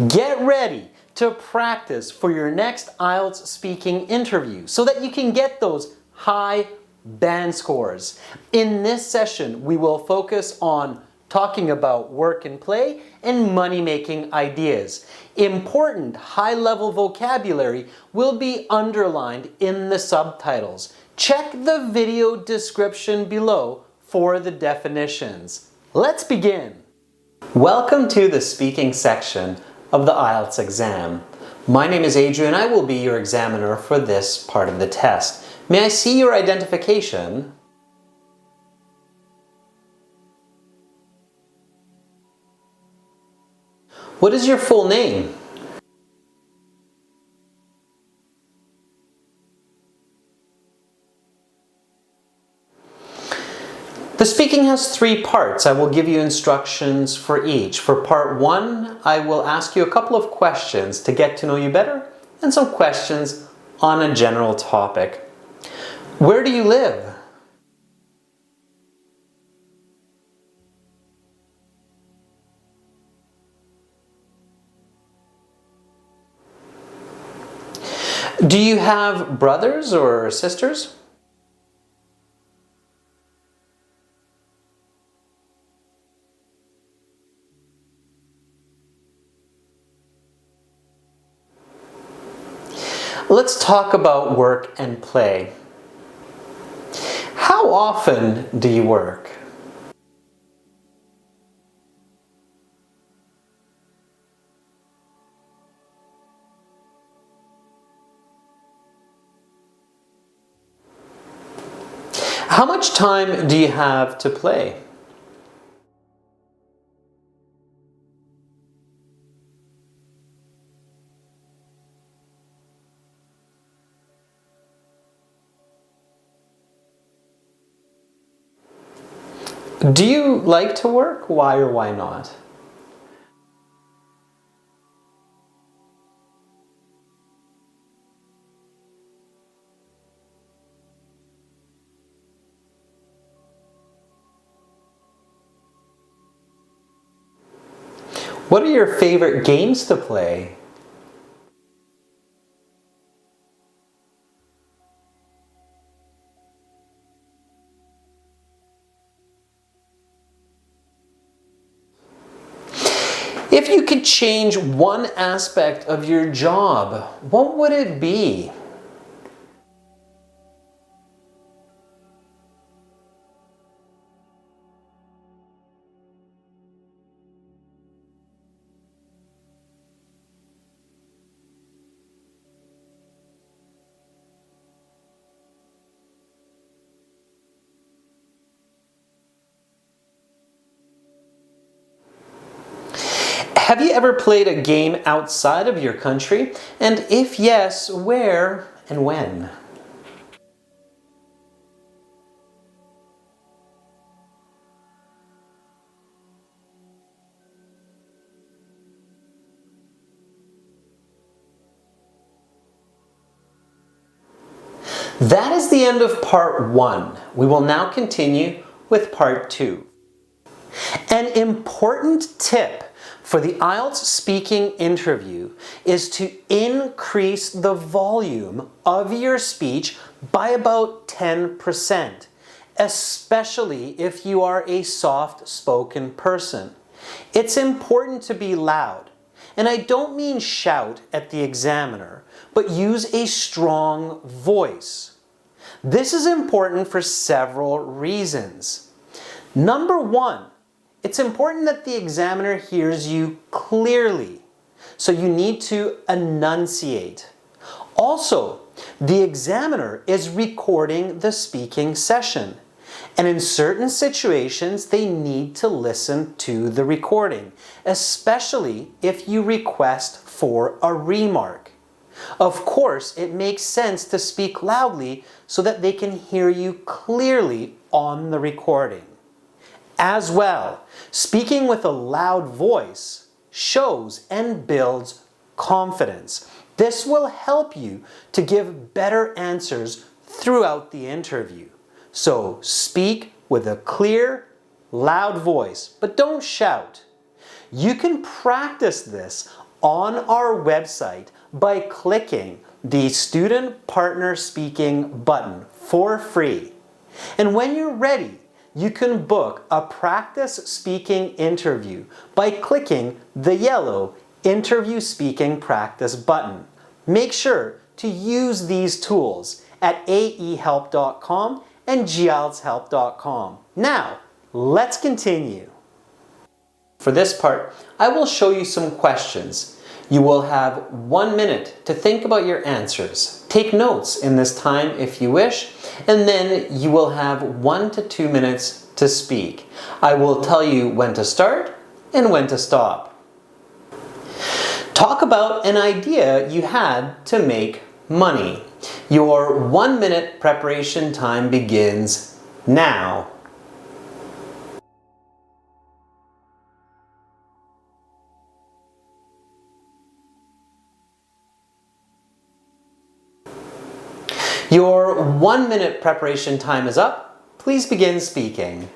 Get ready to practice for your next IELTS speaking interview so that you can get those high band scores. In this session, we will focus on talking about work and play and money-making ideas. Important high-level vocabulary will be underlined in the subtitles. Check the video description below for the definitions. Let's begin. Welcome to the speaking section of the IELTS exam. My name is Adrian. I will be your examiner for this part of the test. May I see your identification? What is your full name? The speaking has 3 parts. I will give you instructions for each. For part 1, I will ask you a couple of questions to get to know you better and some questions on a general topic. Where do you live? Do you have brothers or sisters? Let's talk about work and play. How often do you work? How much time do you have to play? Do you like to work? Why or why not? What are your favorite games to play? If you could change one aspect of your job, what would it be? Have you ever played a game outside of your country? And if yes, where and when? That is the end of part 1. We will now continue with part 2. An important tip for the IELTS speaking interview is to increase the volume of your speech by about 10%, especially if you are a soft-spoken person. It's important to be loud, and I don't mean shout at the examiner, but use a strong voice. This is important for several reasons. Number 1, it's important that the examiner hears you clearly, so you need to enunciate. Also, the examiner is recording the speaking session, and in certain situations, they need to listen to the recording, especially if you request for a remark. Of course, it makes sense to speak loudly so that they can hear you clearly on the recording. As well, speaking with a loud voice shows and builds confidence. This will help you to give better answers throughout the interview. So speak with a clear, loud voice, but don't shout. You can practice this on our website by clicking the Student Partner Speaking button for free. And when you're ready, you can book a practice speaking interview by clicking the yellow Interview Speaking Practice button. Make sure to use these tools at aehelp.com and gialdshelp.com. Now, let's continue. For this part, I will show you some questions. You will have 1 minute to think about your answers. Take notes in this time if you wish, and then you will have 1 to 2 minutes to speak. I will tell you when to start and when to stop. Talk about an idea you had to make money. Your 1 minute preparation time begins now. Your 1 minute preparation time is up. Please begin speaking.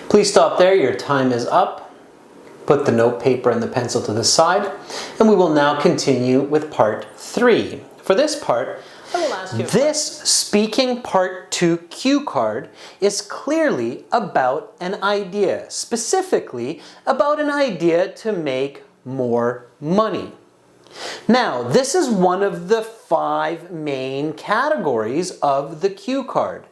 Please stop there, your time is up. Put the note paper and the pencil to the side, and we will now continue with part 3. For this part, I will ask you this speaking part 2 cue card is clearly about an idea, specifically about an idea to make more money. Now, this is one of the 5 main categories of the cue card.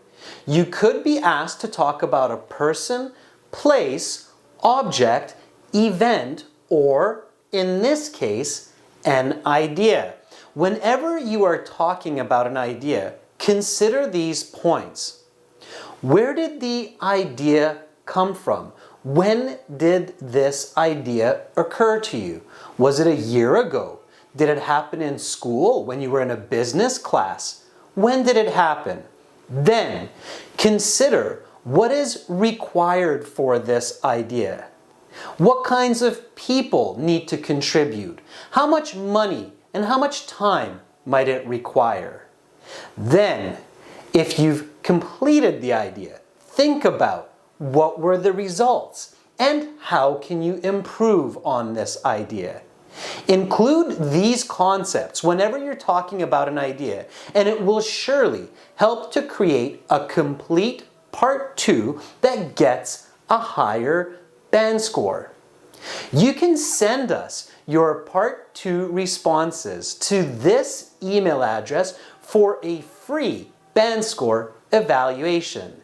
You could be asked to talk about a person, place, object, event, or, in this case, an idea. Whenever you are talking about an idea, consider these points. Where did the idea come from? When did this idea occur to you? Was it a year ago? Did it happen in school when you were in a business class? When did it happen? Then consider what is required for this idea. What kinds of people need to contribute? How much money and how much time might it require? Then, if you've completed the idea, think about what were the results and how can you improve on this idea. Include these concepts whenever you're talking about an idea, and it will surely help to create a complete part 2 that gets a higher band score. You can send us your part 2 responses to this email address for a free band score evaluation.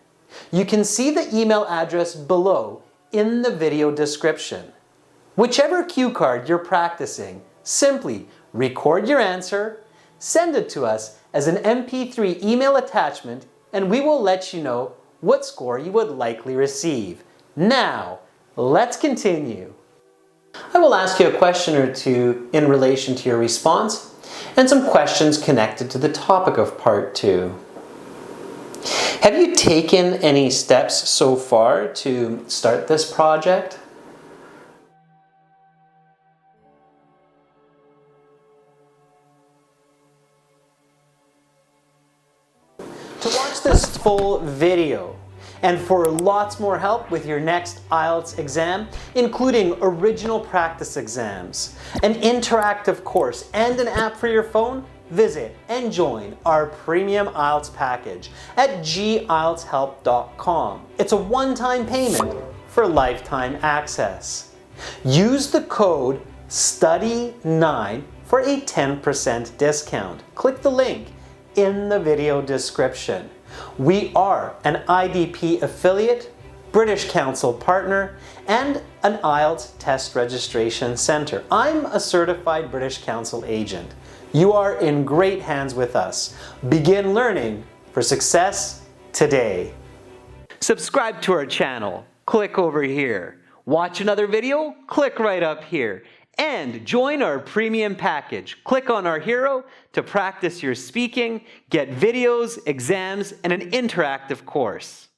You can see the email address below in the video description. Whichever cue card you're practicing, simply record your answer, send it to us as an MP3 email attachment, and we will let you know what score you would likely receive. Now, let's continue. I will ask you a question or two in relation to your response and some questions connected to the topic of part 2. Have you taken any steps so far to start this project? watch this full video and for lots more help with your next IELTS exam, including original practice exams, an interactive course, and an app for your phone, visit and join our premium IELTS package at gieltshelp.com. It's a one-time payment for lifetime access. Use the code STUDY9 for a 10% discount. Click the link in the video description. We are an IDP affiliate, British Council partner, and an IELTS test registration center. I'm a certified British Council agent. You are in great hands with us. Begin learning for success today. Subscribe to our channel. Click over here. Watch another video? Click right up here. And join our premium package. Click on our hero to practice your speaking, get videos, exams, and an interactive course.